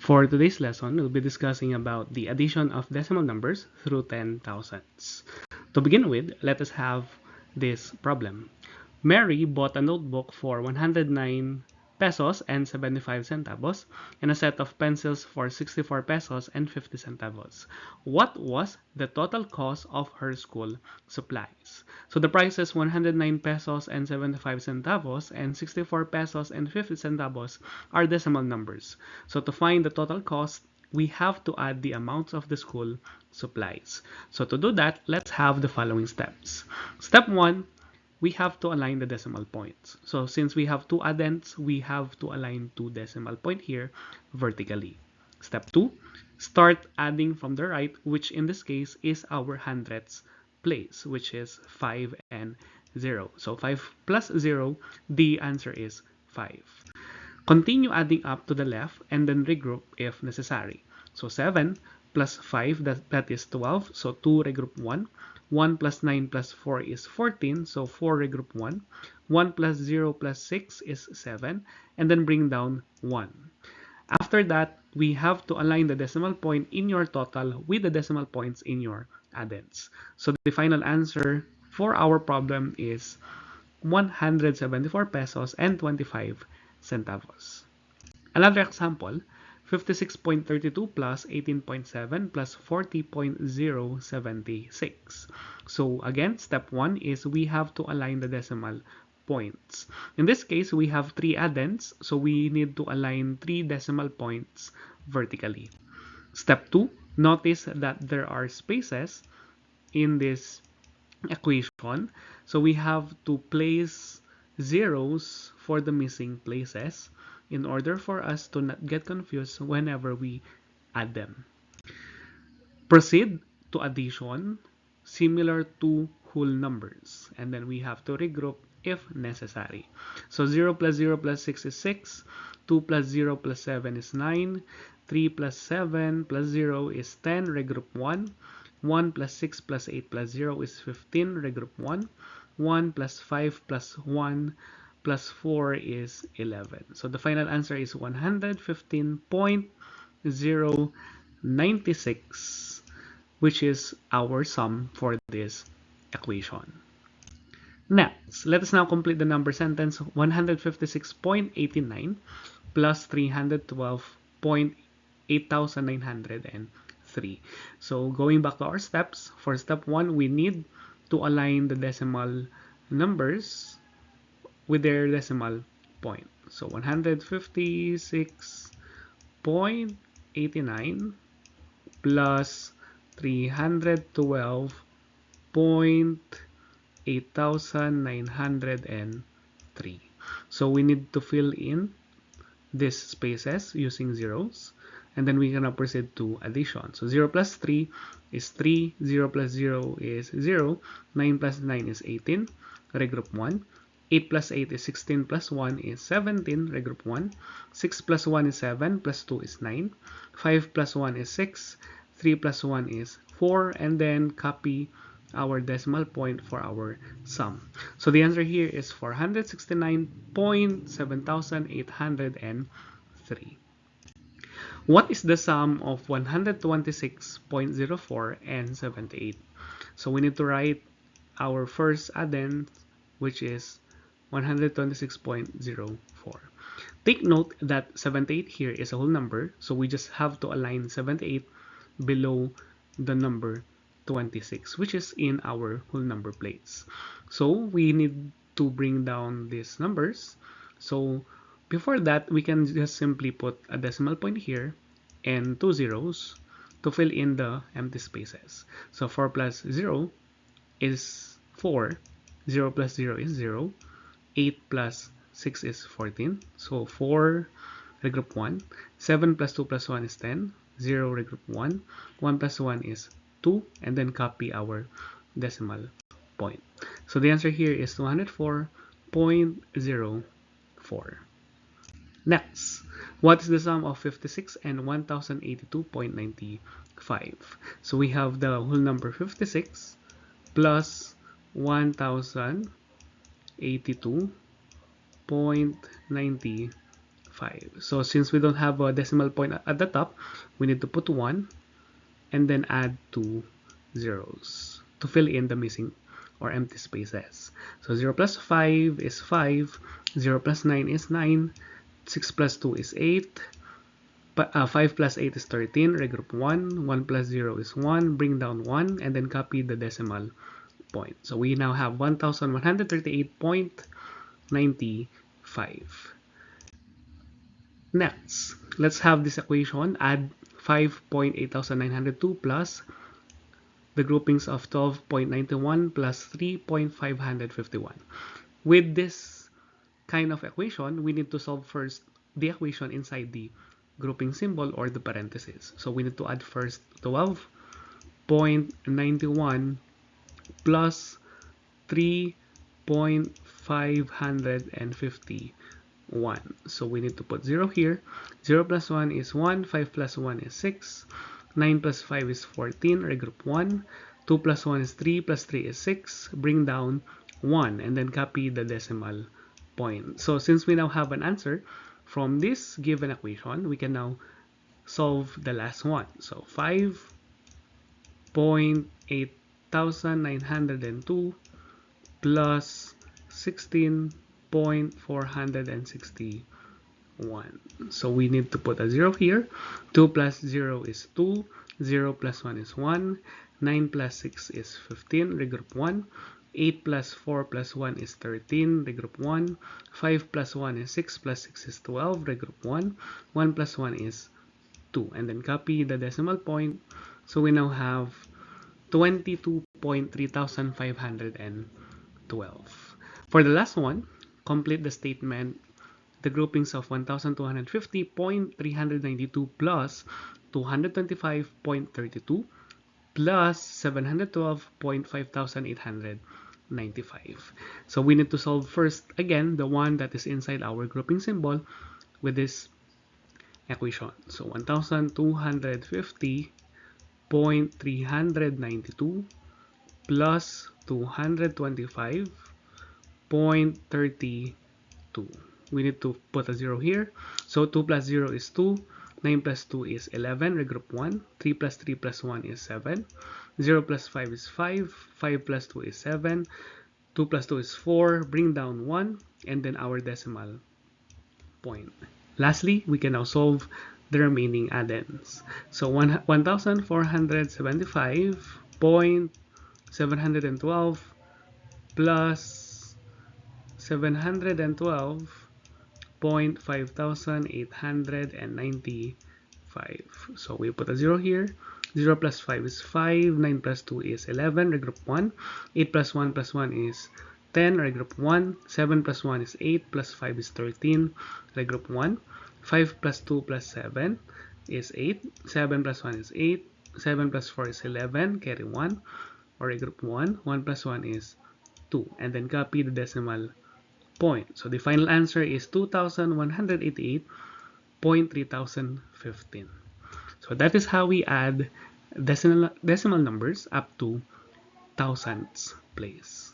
For today's lesson, we'll be discussing about the addition of decimal numbers through 10,000ths. To begin with, let us have this problem. Mary bought a notebook for 109 pesos and 75 centavos and a set of pencils for 64 pesos and 50 centavos. What was the total cost of her school supplies? So the price is 109 pesos and 75 centavos and 64 pesos and 50 centavos are decimal numbers. So to find the total cost, we have to add the amounts of the school supplies. So to do that, let's have the following steps. Step 1, we have to align the decimal points. So since we have two addends, we have to align two decimal point here vertically. Step 2, start adding from the right, which in this case is our hundredths place, which is 5 and 0. So 5 plus 0, the answer is 5. Continue adding up to the left and then regroup if necessary. So 7 plus 5, that is 12. So 2 regroup 1. 1 plus 9 plus 4 is 14. So 4 regroup 1. 1 plus 0 plus 6 is 7. And then bring down 1. After that, we have to align the decimal point in your total with the decimal points in your addends. So the final answer for our problem is 174 pesos and 25 centavos. Another example, 56.32 plus 18.7 plus 40.076. So again, step 1 is we have to align the decimal points. In this case, we have 3 addends, so we need to align 3 decimal points vertically. Step 2, notice that there are spaces in this equation, so we have to place zeros for the missing places in order for us to not get confused whenever we add them. Proceed to addition similar to whole numbers, and then we have to regroup if necessary. So 0 plus 0 plus 6 is 6, 2 plus 0 plus 7 is 9, 3 plus 7 plus 0 is 10, regroup 1, 1 plus 6 plus 8 plus 0 is 15, regroup 1, 1 plus 5 plus 1 plus 4 is 11. So the final answer is 115.096, which is our sum for this equation. Next, let us now complete the number sentence. 156.89 plus 312.8903. So going back to our steps, for step 1, we need to align the decimal numbers with their decimal point. So 156.89 plus 312.8903. So we need to fill in these spaces using zeros, and then we're gonna proceed to addition. So 0 plus 3 is 3, 0 plus 0 is 0, 9 plus 9 is 18, regroup 1, 8 plus 8 is 16 plus 1 is 17, regroup 1, 6 plus 1 is 7 plus 2 is 9, 5 plus 1 is 6, 3 plus 1 is 4, and then copy our decimal point for our sum. So the answer here is 469.7803. What is the sum of 126.04 and 78? So we need to write our first addend, which is 126.04. Take note that 78 here is a whole number, so we just have to align 78 below the number 26, which is in our whole number place. So we need to bring down these numbers. So before that, we can just simply put a decimal point here and 2 zeros to fill in the empty spaces. So 4 plus 0 is 4, 0 plus 0 is 0, 8 plus 6 is 14, so 4 regroup 1, 7 plus 2 plus 1 is 10, 0 regroup 1, 1 plus 1 is 2, and then copy our decimal point. So the answer here is 204.04. Next, what is the sum of 56 and 1082.95? So we have the whole number 56 plus 1082.95 5. So since we don't have a decimal point at the top, we need to put 1 and then add 2 zeros to fill in the missing or empty spaces. So 0 plus 5 is 5, 0 plus 9 is 9, 6 plus 2 is 8, 5 plus 8 is 13, regroup 1, 1 plus 0 is 1, bring down 1, and then copy the decimal point. So we now have 1138.95. Next, let's have this equation. Add 5.8902 plus the groupings of 12.91 plus 3.551. With this kind of equation, we need to solve first the equation inside the grouping symbol or the parentheses. So we need to add first 12.91 plus 3.551. So we need to put 0 here. 0 plus 1 is 1, 5 plus 1 is 6, 9 plus 5 is 14, regroup 1, 2 plus 1 is 3, plus 3 is 6, bring down 1, and then copy the decimal point. So since we now have an answer from this given equation, we can now solve the last one. So 5.8902 plus 16.461. So we need to put a 0 here. 2 plus 0 is 2, 0 plus 1 is 1, 9 plus 6 is 15, regroup 1, 8 plus 4 plus 1 is 13, regroup 1, 5 plus 1 is 6, plus 6 is 12, regroup 1, 1 plus 1 is 2, and then copy the decimal point. So we now have 22.3512. For the last one, complete the statement. The groupings of 1250.392 plus 225.32 plus 712.5895. So we need to solve first again the one that is inside our grouping symbol with this equation. So 1250.392 plus 225.32. We need to put a 0 here. So 2 plus 0 is 2, 9 plus 2 is 11, regroup 1, 3 plus 3 plus 1 is 7, 0 plus 5 is 5, 5 plus 2 is 7, 2 plus 2 is 4, bring down 1, and then our decimal point. Lastly, we can now solve the remaining addends. So 1475.712 plus 712.5895. So we put a 0 here. 0 plus 5 is 5, 9 plus 2 is 11, regroup 1, 8 plus 1 plus 1 is 10, regroup 1, 7 plus 1 is 8, plus 5 is 13, regroup 1, 5 plus 2 plus 7 is 8, 7 plus 1 is 8, 7 plus 4 is 11, carry 1, or regroup 1, 1 plus 1 is 2, and then copy the decimal point. So the final answer is 2188.3015. So that is how we add decimal numbers up to thousandths place.